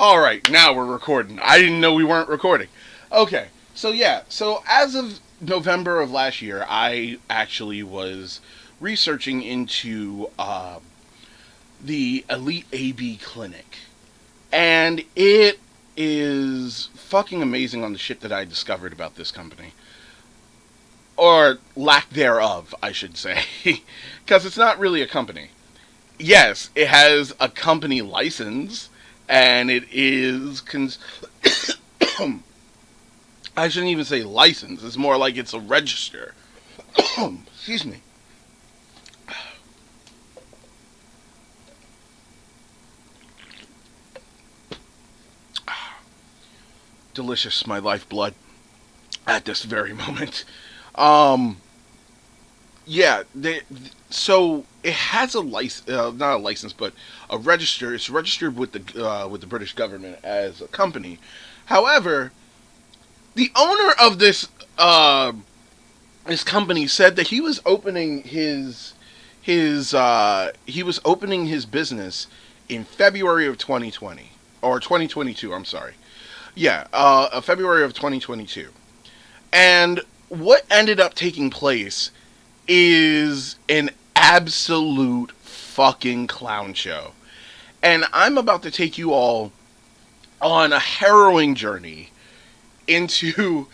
All right, now we're recording. I didn't know we weren't recording. Okay, so yeah, so as of November of last year, I actually was researching into the Elite AB Clinic, and it is fucking amazing on the shit that I discovered about this company. Or lack thereof, I should say. Because it's not really a company. Yes, it has a company license, and it is. I shouldn't even say license. It's more like it's a register. Excuse me. Delicious, my lifeblood, at this very moment. Um, yeah, so it has a license, not a license, but a register. It's registered with the British government as a company. However, the owner of this company said that he was opening his business in February of 2020 or 2022. I'm sorry. Yeah, February of 2022. And what ended up taking place is an absolute fucking clown show. And I'm about to take you all on a harrowing journey into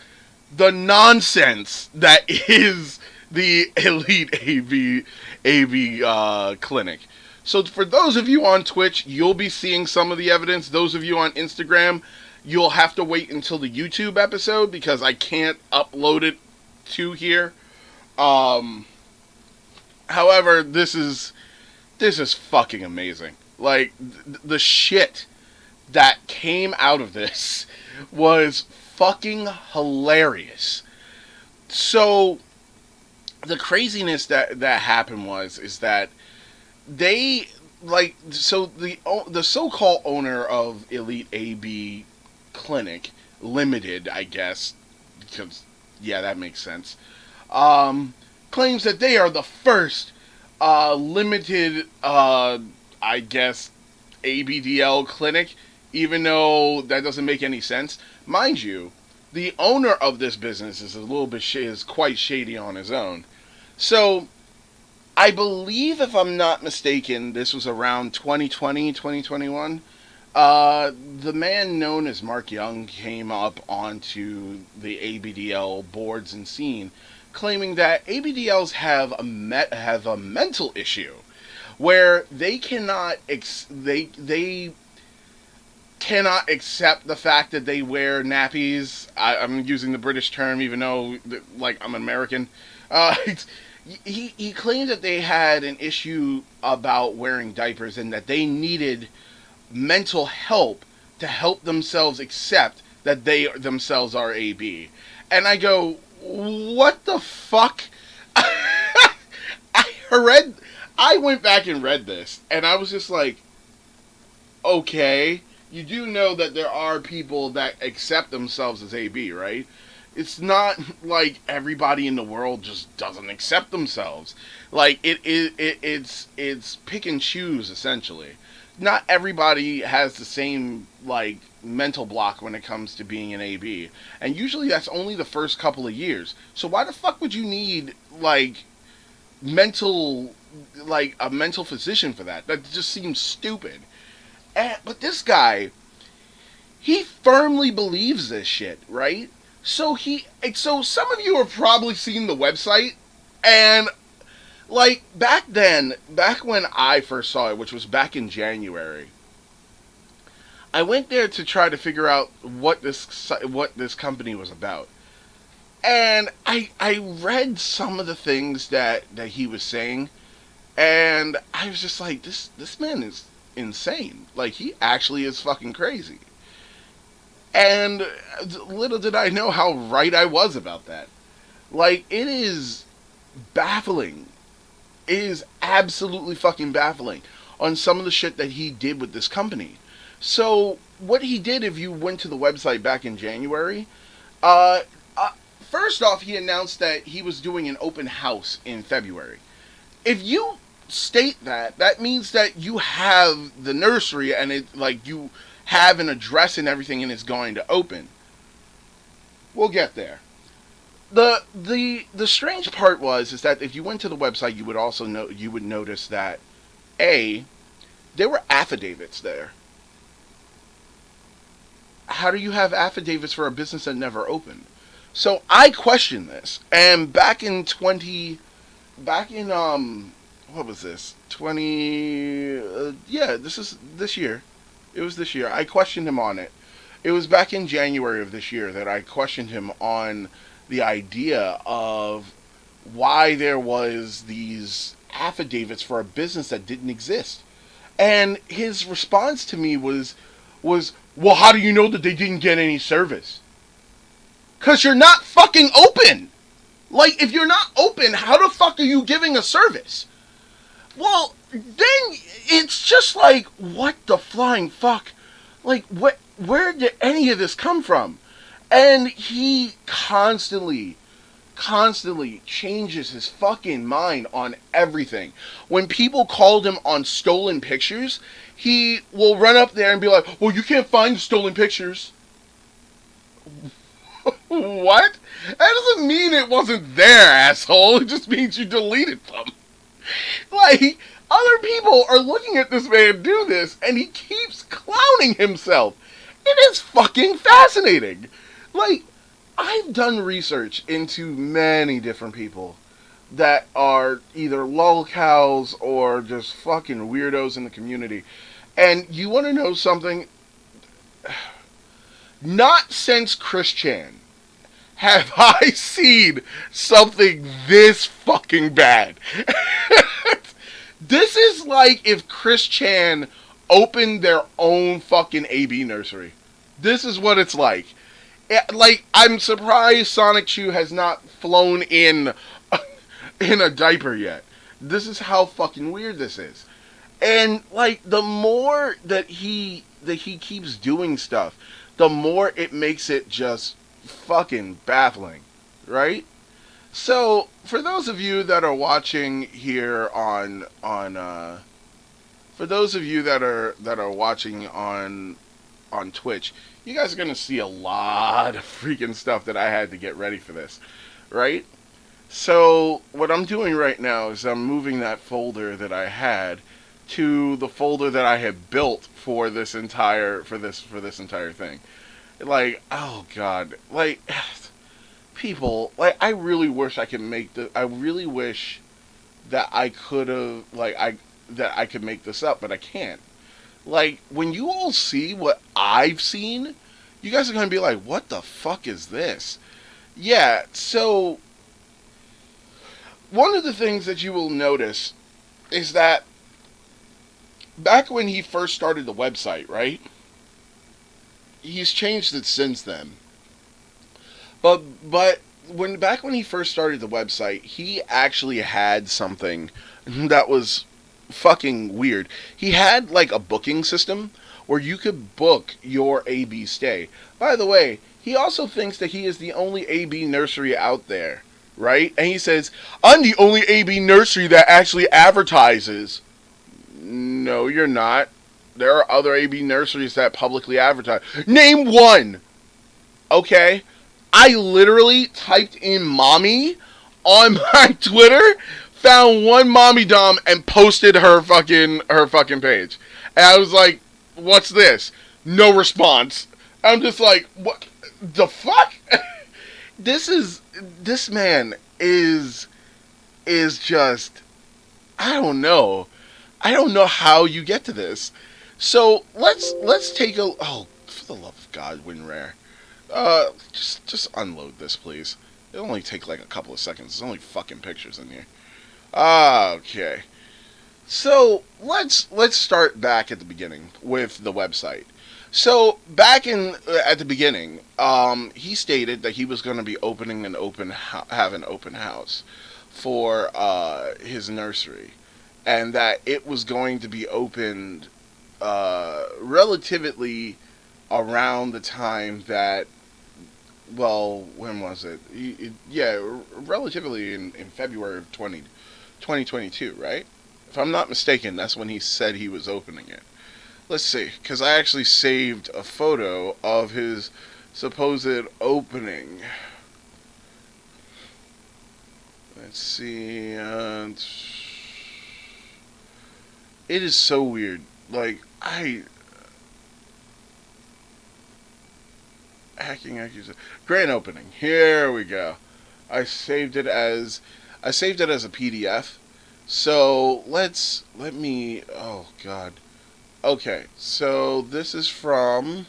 the nonsense that is the Elite AV Clinic. So for those of you on Twitch, you'll be seeing some of the evidence. Those of you on Instagram, you'll have to wait until the YouTube episode because I can't upload it to here. However, this is fucking amazing. Like the shit that came out of this was fucking hilarious. So the craziness that happened is that they the so-called owner of Elite AB Clinic Limited, I guess, because yeah, that makes sense. Claims that they are the first limited, I guess, ABDL clinic, even though that doesn't make any sense. Mind you, the owner of this business is a little bit is quite shady on his own. So, I believe, if I'm not mistaken, this was around 2020, 2021. The man known as Mark Young came up onto the ABDL boards and scene, claiming that ABDLs have a mental issue, where they cannot they cannot accept the fact that they wear nappies. I'm using the British term, even though like I'm American. Uh, he claimed that they had an issue about wearing diapers and that they needed mental help to help themselves accept that they themselves are AB. And I go, what the fuck? I went back and read this, and I was just like, okay, you do know that there are people that accept themselves as AB, right? It's not like everybody in the world just doesn't accept themselves. Like it's pick and choose essentially. Not everybody has the same like mental block when it comes to being an AB, and usually that's only the first couple of years. So why the fuck would you need like mental like a mental physician for that? That just seems stupid. But this guy, he firmly believes this shit, right? So some of you have probably seen the website, and like back then, back when I first saw it, which was back in January, I went there to try to figure out what this company was about. And I read some of the things that he was saying, and I was just like, this man is insane. Like, he actually is fucking crazy. And little did I know how right I was about that. Like, it is baffling. It is absolutely fucking baffling on some of the shit that he did with this company. So, what he did, if you went to the website back in January, first off, he announced that he was doing an open house in February. If you state that, that means that you have the nursery and it like you have an address and everything and it's going to open. We'll get there. The strange part is that if you went to the website, you would also you would notice that there were affidavits there. How do you have affidavits for a business that never opened? So I questioned this, and back in what was this? 20 yeah, this year. It was this year. I questioned him on it. It was back in January of this year that I questioned him on the idea of why there was these affidavits for a business that didn't exist. And his response to me was, well, how do you know that they didn't get any service? 'Cause you're not fucking open. Like, if you're not open, how the fuck are you giving a service? Well, then it's just like, what the flying fuck? Like, where did any of this come from? And he constantly changes his fucking mind on everything. When people called him on stolen pictures, he will run up there and be like, well, you can't find the stolen pictures. What? That doesn't mean it wasn't there, asshole. It just means you deleted them. Like, other people are looking at this man do this, and he keeps clowning himself. It is fucking fascinating. Like, I've done research into many different people that are either lolcows or just fucking weirdos in the community. And you want to know something? Not since Chris Chan have I seen something this fucking bad. This is like if Chris Chan opened their own fucking AB nursery. This is what it's like. Like, I'm surprised Sonic Shoe has not flown in a diaper yet. This is how fucking weird this is. And, like, the more that he keeps doing stuff, the more it makes it just fucking baffling, right? So, for those of you that are watching here for those of you that are watching on Twitch, you guys are going to see a lot of freaking stuff that I had to get ready for this, right? So, what I'm doing right now is I'm moving that folder that I had to the folder that I had built for this entire thing. Like, oh god, like, people, like, I really wish I really wish that I could have, that I could make this up, but I can't. Like, when you all see what I've seen, you guys are going to be like, what the fuck is this? Yeah, so, one of the things that you will notice is that back when he first started the website, right? He's changed it since then. But back when he first started the website, he actually had something that was fucking weird. He had like a booking system where you could book your AB stay. By the way, he also thinks that he is the only AB nursery out there, right? And he says, I'm the only AB nursery that actually advertises. No, you're not. There are other AB nurseries that publicly advertise. Name one! Okay? I literally typed in mommy on my Twitter, found one mommy dom, and posted her fucking page. And I was like, what's this? No response. I'm just like, what the fuck? This man is just, I don't know. I don't know how you get to this. So let's take a, oh, for the love of God, WinRare. Just unload this, please. It'll only take like a couple of seconds. There's only fucking pictures in here. Okay. So let's start back at the beginning with the website. So back at the beginning, he stated that he was going to be opening have an open house for his nursery, and that it was going to be opened relatively around the time that, well, when was it? Yeah, relatively in February of 2022, right? If I'm not mistaken, that's when he said he was opening it. let's see, because I actually saved a photo of his supposed opening. Let's see. It is so weird. Like, hacking accusation. Grand opening. Here we go. I saved it as a PDF. So let me. Oh God. Okay. So this is from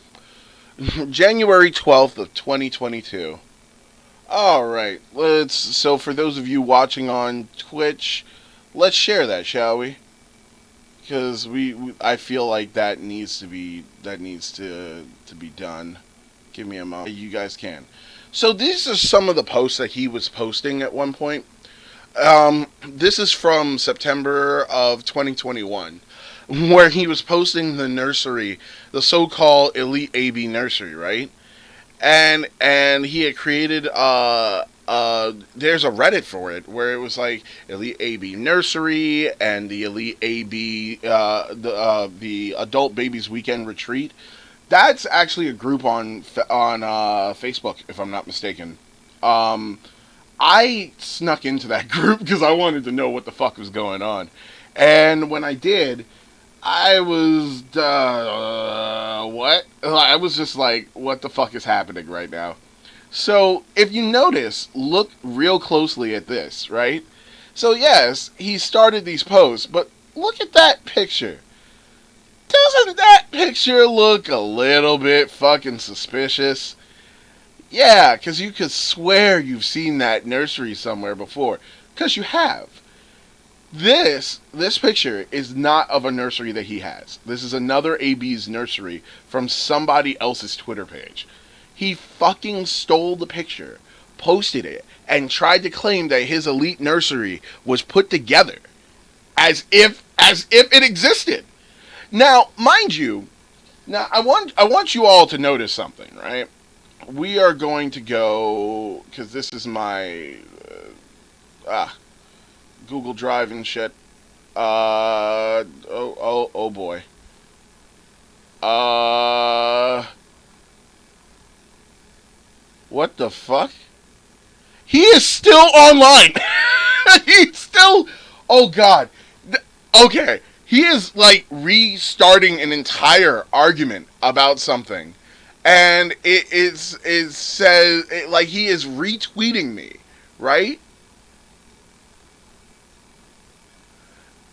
January 12th of 2022. All right. So for those of you watching on Twitch, let's share that, shall we? Because I feel like that needs to be done. Give me a moment. You guys can. So these are some of the posts that he was posting at one point. This is from September of 2021, where he was posting the nursery, the so-called Elite AB nursery, right? And he had created there's a Reddit for it where it was like Elite AB Nursery and the Elite AB the Adult Babies Weekend Retreat. That's actually a group on Facebook, if I'm not mistaken. I snuck into that group because I wanted to know what the fuck was going on, and when I did, I was what? I was just like, what the fuck is happening right now? So, if you notice, look real closely at this, right? So, yes, he started these posts, but look at that picture. Doesn't that picture look a little bit fucking suspicious? Yeah, because you could swear you've seen that nursery somewhere before. Because you have. This picture is not of a nursery that he has. This is another AB's nursery from somebody else's Twitter page. He fucking stole the picture, posted it, and tried to claim that his elite nursery was put together as if it existed. Now, mind you, I want you all to notice something, right? We are going to go, because this is my Google Drive and shit. Oh boy. What the fuck? He is still online. He's still. Oh god. Okay. He is like restarting an entire argument about something, and it says like he is retweeting me, right?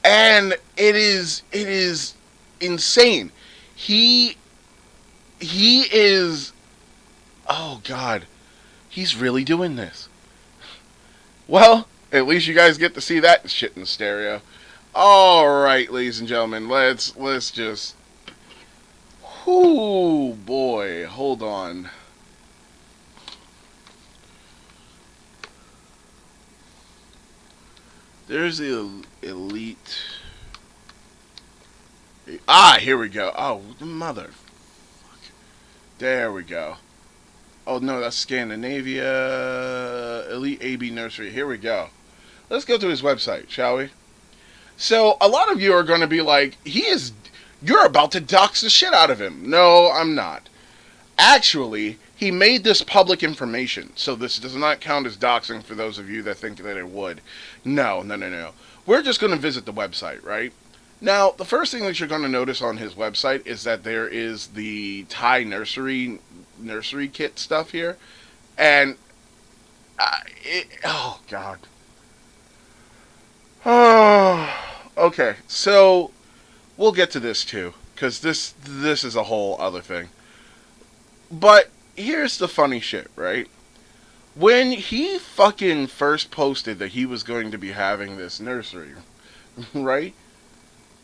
And it is insane. He is. Oh God, he's really doing this. Well, at least you guys get to see that shit in stereo. All right, ladies and gentlemen, let's just. Whoo, boy, hold on. There's the elite. Here we go. Oh, mother. There we go. Oh no, that's Scandinavia. Elite AB Nursery. Here we go. Let's go to his website, shall we? So, a lot of you are going to be like, you're about to dox the shit out of him. No, I'm not. Actually, he made this public information, so this does not count as doxing for those of you that think that it would. No. We're just going to visit the website, right? Now, the first thing that you're going to notice on his website is that there is the Thai nursery kit stuff here. And, oh, God. Oh, okay, so we'll get to this too, because this is a whole other thing. But here's the funny shit, right? When he fucking first posted that he was going to be having this nursery, right?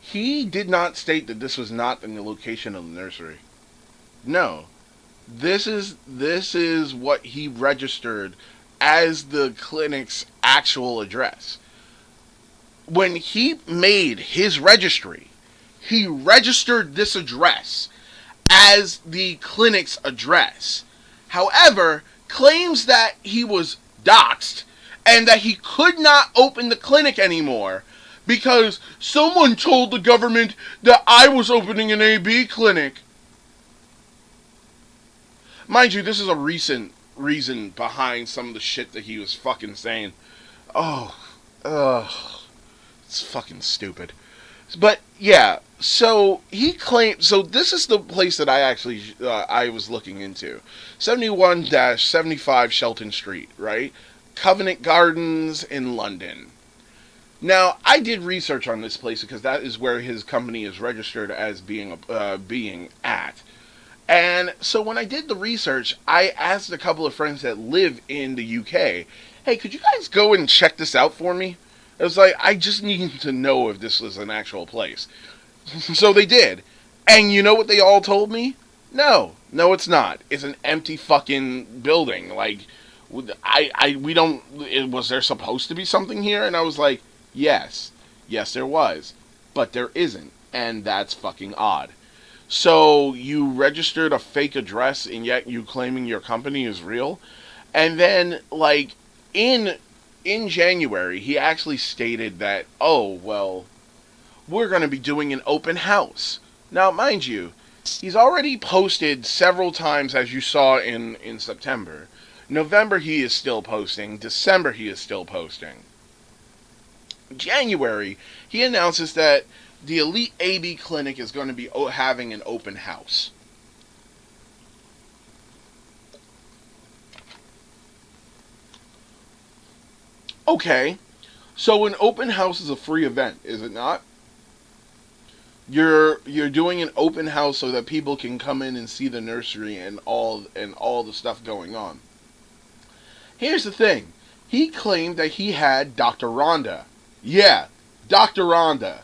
He did not state that this was not in the location of the nursery. No. This is what he registered as the clinic's actual address. When he made his registry, he registered this address as the clinic's address. However, claims that he was doxxed and that he could not open the clinic anymore because someone told the government that I was opening an AB clinic. Mind you, this is a recent reason behind some of the shit that he was fucking saying. Oh, ugh, it's fucking stupid. But yeah, so he claimed. So this is the place that I was looking into, 71-75 Shelton Street, right? Covenant Gardens in London. Now, I did research on this place because that is where his company is registered as being at. And so when I did the research, I asked a couple of friends that live in the UK, hey, could you guys go and check this out for me? It was like, I just need to know if this was an actual place. So they did. And you know what they all told me? No, it's not. It's an empty fucking building. Like, we don't, was there supposed to be something here? And I was like, yes, there was. But there isn't. And that's fucking odd. So you registered a fake address and yet you claiming your company is real? And then, like, in January, he actually stated that, oh, well, we're going to be doing an open house. Now, mind you, he's already posted several times, as you saw in September. November, he is still posting. December, he is still posting. January, he announces that the Elite AB Clinic is going to be having an open house. Okay, so an open house is a free event, is it not? You're doing an open house so that people can come in and see the nursery and all the stuff going on. Here's the thing. He claimed that he had Dr. Rhonda. Yeah, Dr. Rhonda.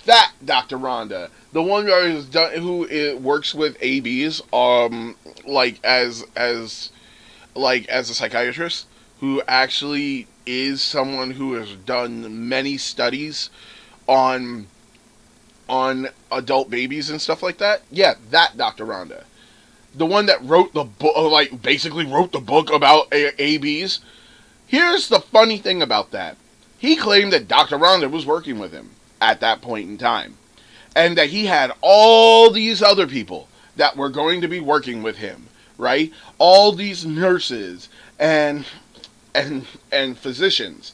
That Dr. Rhonda, the one who works with ABs, like as a psychiatrist, who actually is someone who has done many studies on adult babies and stuff like that. Yeah, that Dr. Rhonda. The one that wrote the book, like basically wrote the book about ABs. Here's the funny thing about that. He claimed that Dr. Rhonda was working with him at that point in time. And that he had all these other people that were going to be working with him, right? All these nurses and physicians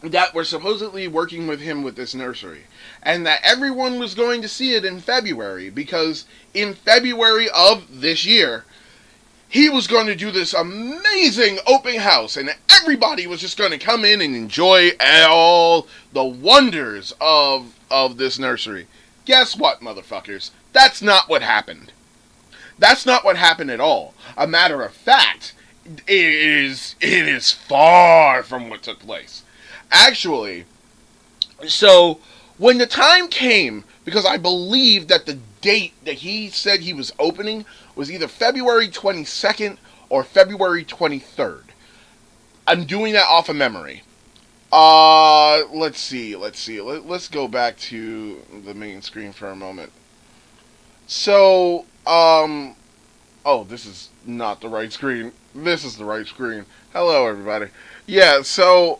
that were supposedly working with him with this nursery. And that everyone was going to see it in February, because in February of this year, he was going to do this amazing open house, and everybody was just going to come in and enjoy all the wonders of this nursery. Guess what, motherfuckers? That's not what happened. That's not what happened at all. A matter of fact, it is far from what took place. Actually, so when the time came, because I believe that the date that he said he was opening was either February 22nd or February 23rd. I'm doing that off of memory. Let's see. Let's go back to the main screen for a moment. So, oh, this is not the right screen. This is the right screen. Hello, everybody. Yeah, so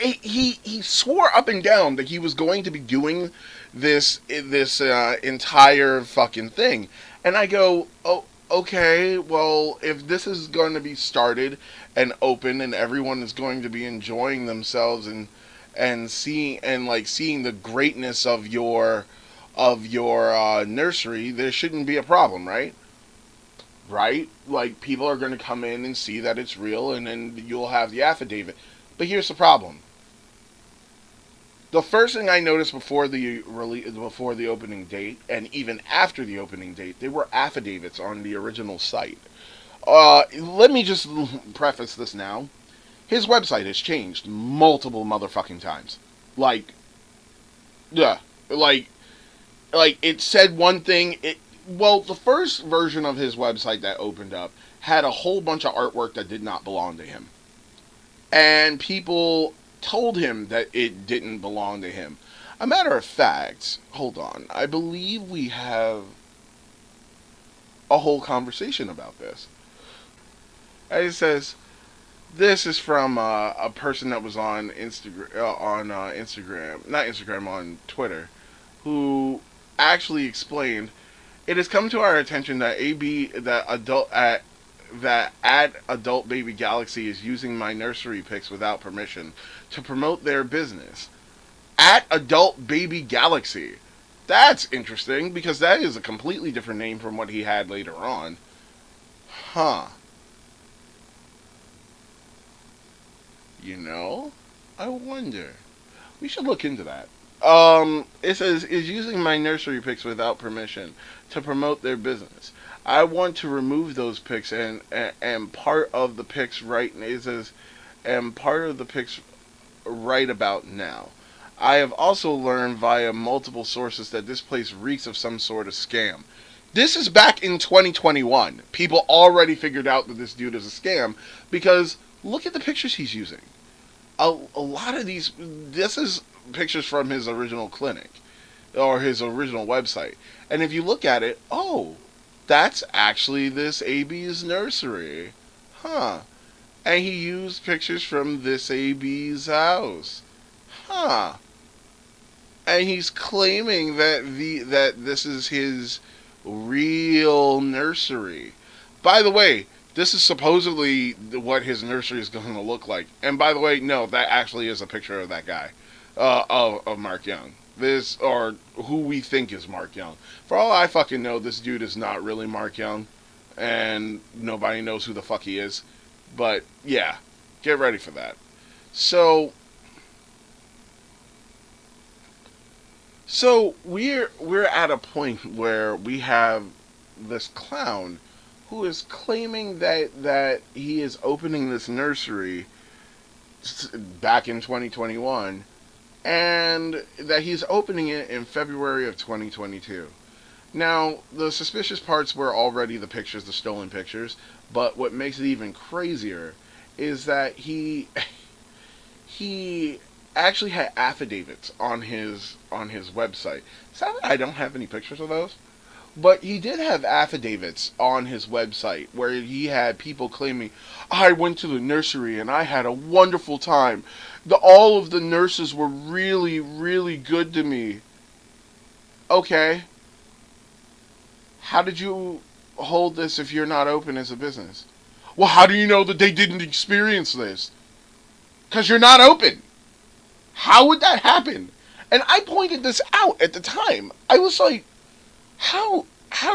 he swore up and down that he was going to be doing this entire fucking thing. And I go, oh, okay, well, if this is going to be started and open and everyone is going to be enjoying themselves and seeing the greatness of your nursery, there shouldn't be a problem, right? Right? Like, people are going to come in and see that it's real, and then you'll have the affidavit. But here's the problem. The first thing I noticed before the opening date, and even after the opening date, there were affidavits on the original site. Let me just preface this now. His website has changed multiple motherfucking times. Like, it said one thing. The first version of his website that opened up had a whole bunch of artwork that did not belong to him. And people told him that it didn't belong to him. A matter of fact, hold on, I believe we have a whole conversation about this. And it says, This is from a person that was on Instagram, not Instagram, on Twitter, who actually explained it has come to our attention that at Adult Baby Galaxy is using my nursery pics without permission to promote their business. At Adult Baby Galaxy. That's interesting because that is a completely different name from what he had later on. Huh. You know? I wonder. We should look into that. It says is using my nursery pics without permission to promote their business. I want to remove those pics and part of the pics right. It says and part of the pics right about now. I have also learned via multiple sources that this place reeks of some sort of scam. This is back in 2021. People already figured out that this dude is a scam because look at the pictures he's using. A lot of these, this is pictures from his original clinic or his original website. And if you look at it, oh, that's actually this AB's nursery. Huh. And he used pictures from this AB's house. Huh. And he's claiming that this is his real nursery. By the way, this is supposedly what his nursery is going to look like. And by the way, no, that actually is a picture of that guy, of Mark Young. This, or who we think is Mark Young. For all I fucking know, this dude is not really Mark Young, and nobody knows who the fuck he is. But yeah, get ready for that. So, we're at a point where we have this clown who is claiming that he is opening this nursery back in 2021 and that he's opening it in February of 2022. Now, the suspicious parts were already the pictures, the stolen pictures, but what makes it even crazier is that he actually had affidavits on his website. Sadly, I don't have any pictures of those, but he did have affidavits on his website where he had people claiming, I went to the nursery and I had a wonderful time. All of the nurses were really, really good to me. Okay, how did you hold this if you're not open as a business? Well, how do you know that they didn't experience this? Because you're not open. How would that happen? And I pointed this out at the time. I was like, how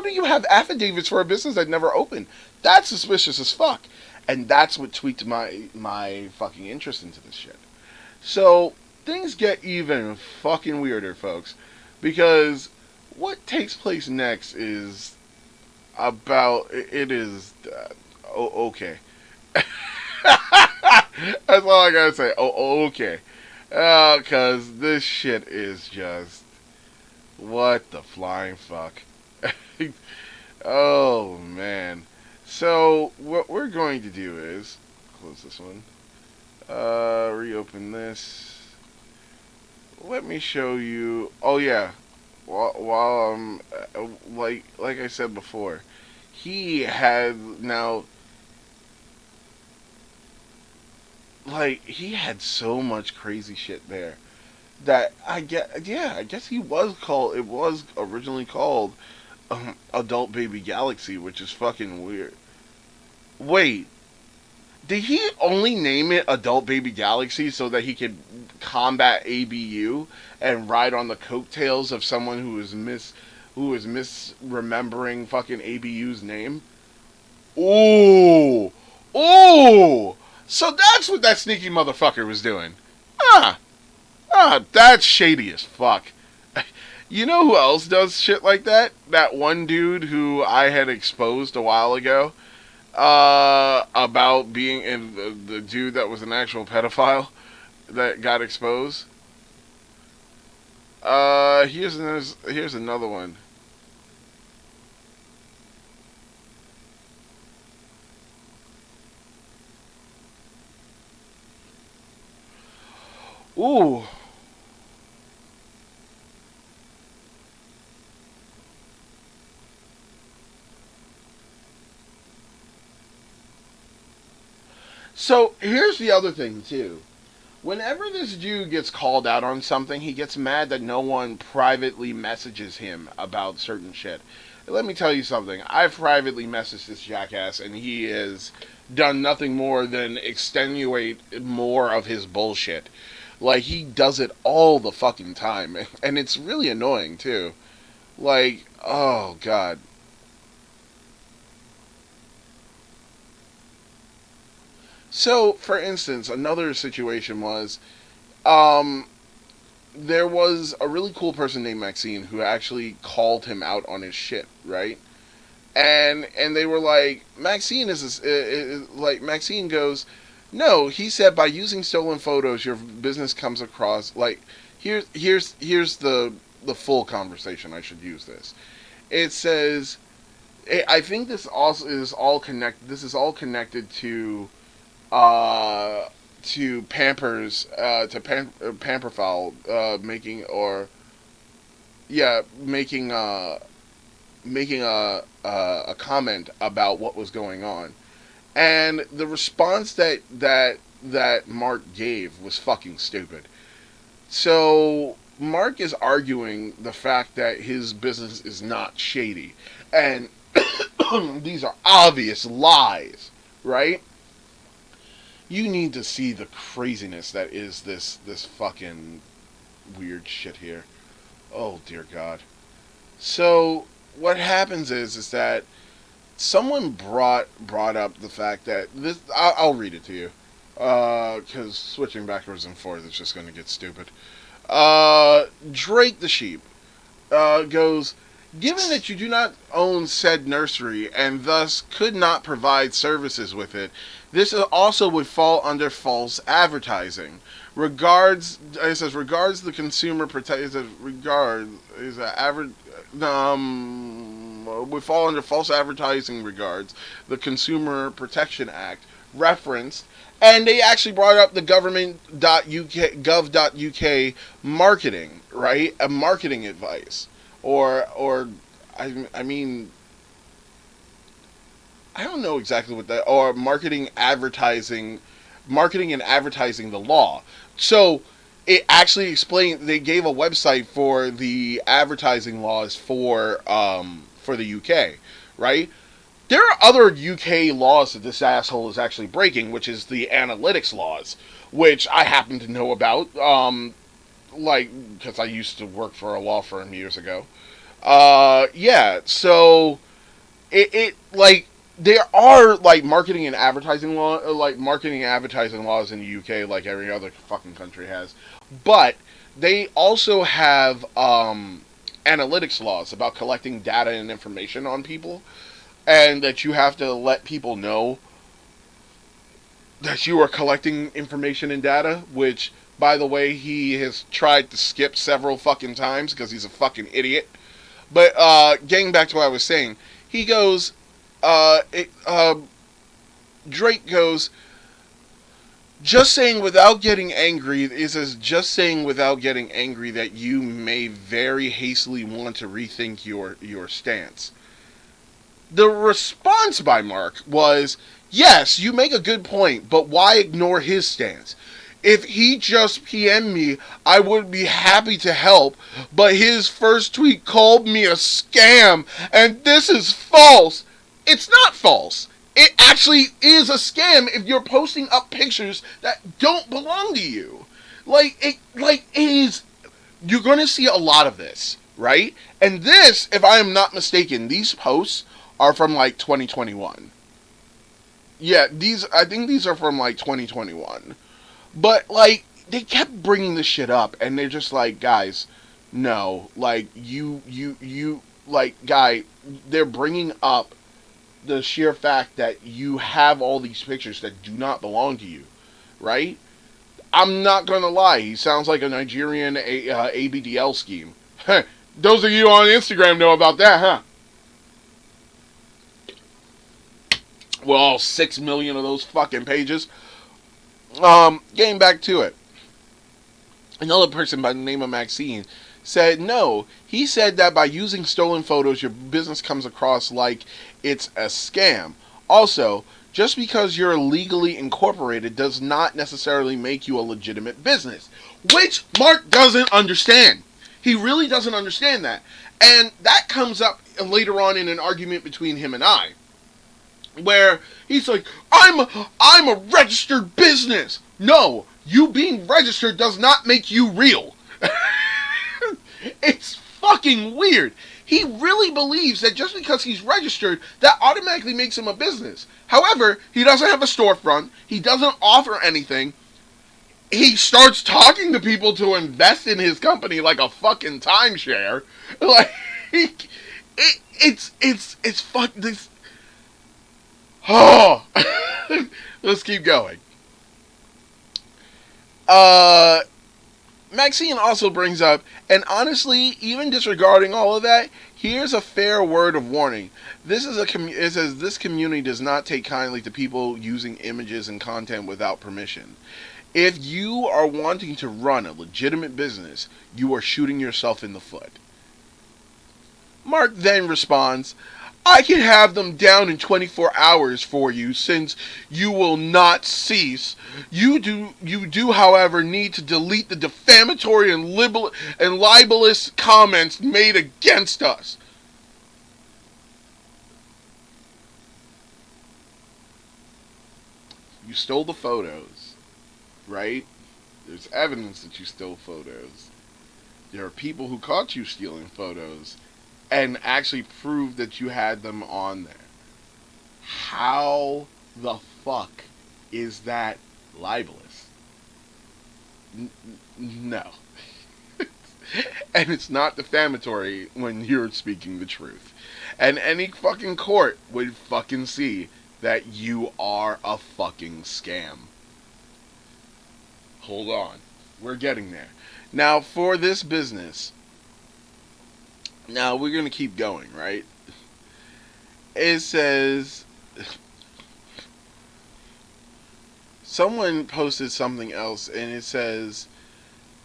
do you have affidavits for a business that never opened? That's suspicious as fuck. And that's what tweaked my fucking interest into this shit. So things get even fucking weirder, folks, because what takes place next is about it is okay. That's all I gotta say. Oh, okay. Cause this shit is just what the flying fuck. Oh man. So what we're going to do is close this one. Reopen this. Let me show you. Oh yeah. While like I said before, he had now he had so much crazy shit there that I guess he was called. It was originally called Adult Baby Galaxy, which is fucking weird. Wait, did he only name it Adult Baby Galaxy so that he could combat ABU and ride on the coattails of someone who is misremembering fucking ABU's name? Ooh, ooh. So that's what that sneaky motherfucker was doing. Ah, that's shady as fuck. You know who else does shit like that? That one dude who I had exposed a while ago about being in the dude that was an actual pedophile that got exposed. Here's another one. Ooh. So here's the other thing too. Whenever this dude gets called out on something, he gets mad that no one privately messages him about certain shit. Let me tell you something. I've privately messaged this jackass, and he has done nothing more than extenuate more of his bullshit. Like, he does it all the fucking time, and it's really annoying, too. Like, oh, God. So, for instance, another situation was, um, there was a really cool person named Maxine who actually called him out on his shit, right? And they were like, Maxine like Maxine goes, no, he said by using stolen photos, your business comes across like here's the full conversation. I should use this. It says, I think this also is all connected. This is all connected uh to Pampers Pamperfowl making or yeah making a comment about what was going on, and the response that Mark gave was fucking stupid. So Mark is arguing the fact that his business is not shady, and these are obvious lies, right? You need to see the craziness that is this fucking weird shit here. Oh dear God. So what happens is that someone brought up the fact that this. I'll read it to you, because switching backwards and forth is just going to get stupid. Drake the sheep goes. Given that you do not own said nursery and thus could not provide services with it, this also would fall under false advertising. Regards, it says, regards the consumer protect. It says regard is a average. Would fall under false advertising regards the Consumer Protection Act referenced, and they actually brought up the government.uk marketing, right? A marketing advice, or I mean, I don't know exactly what that, or marketing and advertising the law. So it actually explained, they gave a website for the advertising laws for the UK, right? There are other UK laws that this asshole is actually breaking, which is the analytics laws, which I happen to know about, like, because I used to work for a law firm years ago. Yeah, so it like there are like marketing and advertising laws in the UK, like every other fucking country has, but they also have analytics laws about collecting data and information on people, and that you have to let people know that you are collecting information and data, which, by the way, he has tried to skip several fucking times because he's a fucking idiot. But getting back to what I was saying, he goes, Drake goes, just saying without getting angry, it says, just saying without getting angry that you may very hastily want to rethink your stance. The response by Mark was, yes, you make a good point, but why ignore his stance? If he just PM'd me, I would be happy to help, but his first tweet called me a scam, and this is false. It's not false. It actually is a scam if you're posting up pictures that don't belong to you. It is, you're going to see a lot of this, right? And this, if I am not mistaken, these posts are from like 2021. Yeah, I think these are from like 2021. But like, they kept bringing this shit up, and they're just like, guys, no, like, like, guy, they're bringing up the sheer fact that you have all these pictures that do not belong to you, right? I'm not gonna lie, he sounds like a Nigerian ABDL scheme. Those of you on Instagram know about that, huh? Well, 6 million of those fucking pages. Getting back to it. Another person by the name of Maxine said, no, he said that by using stolen photos, your business comes across like it's a scam. Also, Just because you're legally incorporated does not necessarily make you a legitimate business, which Mark doesn't understand. He really doesn't understand that. And that comes up later on in an argument between him and I, where he's like, I'm a registered business. No, you being registered does not make you real. It's fucking weird. He really believes that just because he's registered, that automatically makes him a business. However, he doesn't have a storefront. He doesn't offer anything. He starts talking to people to invest in his company like a fucking timeshare. Like, it's fuck this. Oh, let's keep going. Maxine also brings up, and honestly, even disregarding all of that, here's a fair word of warning. This is it says this community does not take kindly to people using images and content without permission. If you are wanting to run a legitimate business, you are shooting yourself in the foot. Mark then responds, I can have them down in 24 hours for you since you will not cease. You do, however, need to delete the defamatory and libelous comments made against us. You stole the photos, right? There's evidence that you stole photos. There are people who caught you stealing photos and actually proved that you had them on there. How the fuck is that libelous? No. And it's not defamatory when you're speaking the truth. And any fucking court would fucking see that you are a fucking scam. Hold on. We're getting there. Now, for this business, now we're going to keep going, right? It says, someone posted something else, and it says,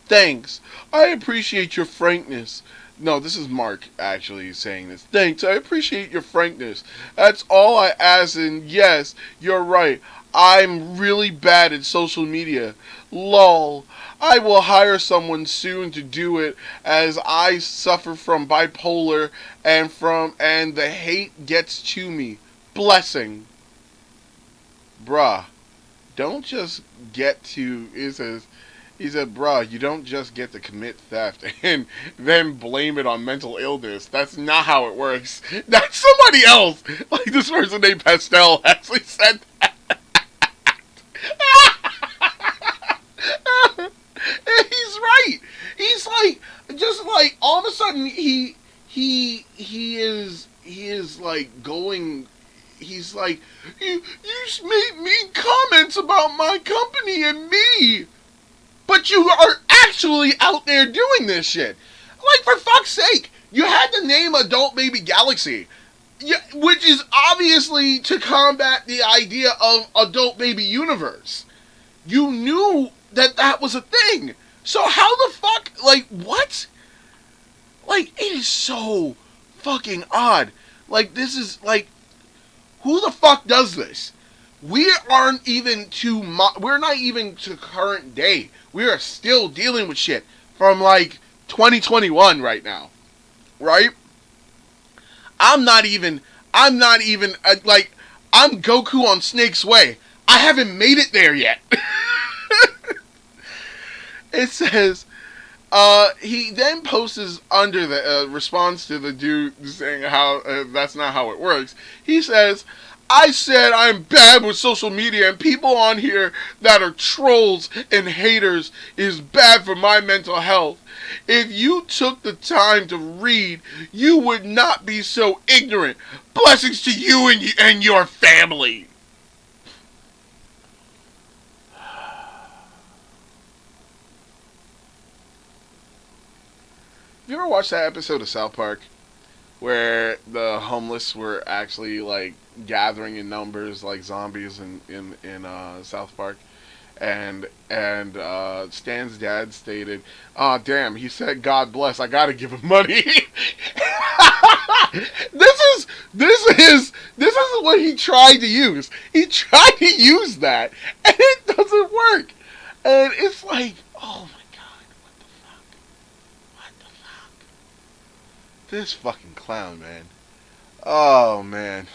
thanks, I appreciate your frankness. No, this is Mark actually saying this. Thanks, I appreciate your frankness. That's all I ask, and yes, you're right. I'm really bad at social media. Lol. I will hire someone soon to do it as I suffer from bipolar and the hate gets to me. Blessing. Bruh. Don't just get to, he said, bruh, you don't just get to commit theft and then blame it on mental illness. That's not how it works. That's somebody else. Like this person named Pastel actually said that. He's right. He's like, just like all of a sudden he is like going. He's like, you made mean comments about my company and me, but you are actually out there doing this shit. Like, for fuck's sake, you had to name Adult Baby Galaxy, which is obviously to combat the idea of Adult Baby Universe. You knew that was a thing. So how the fuck, like, what? Like, it is so fucking odd. Like, this is, like, who the fuck does this? We aren't even we're not even to current day. We are still dealing with shit from, like, 2021 right now. Right? I'm not even, like, I'm Goku on Snake's Way. I haven't made it there yet. It says, he then posts under the response to the dude saying how that's not how it works. He says, I said I'm bad with social media and people on here that are trolls and haters is bad for my mental health. If you took the time to read, you would not be so ignorant. Blessings to you and your family. You ever watched that episode of South Park where the homeless were actually like gathering in numbers like zombies in South Park, and Stan's dad stated, "Oh damn, he said God bless. I gotta give him money." this is what he tried to use. He tried to use that, and it doesn't work. And it's like, oh my god, what the fuck? What the fuck? This fucking clown, man. Oh man.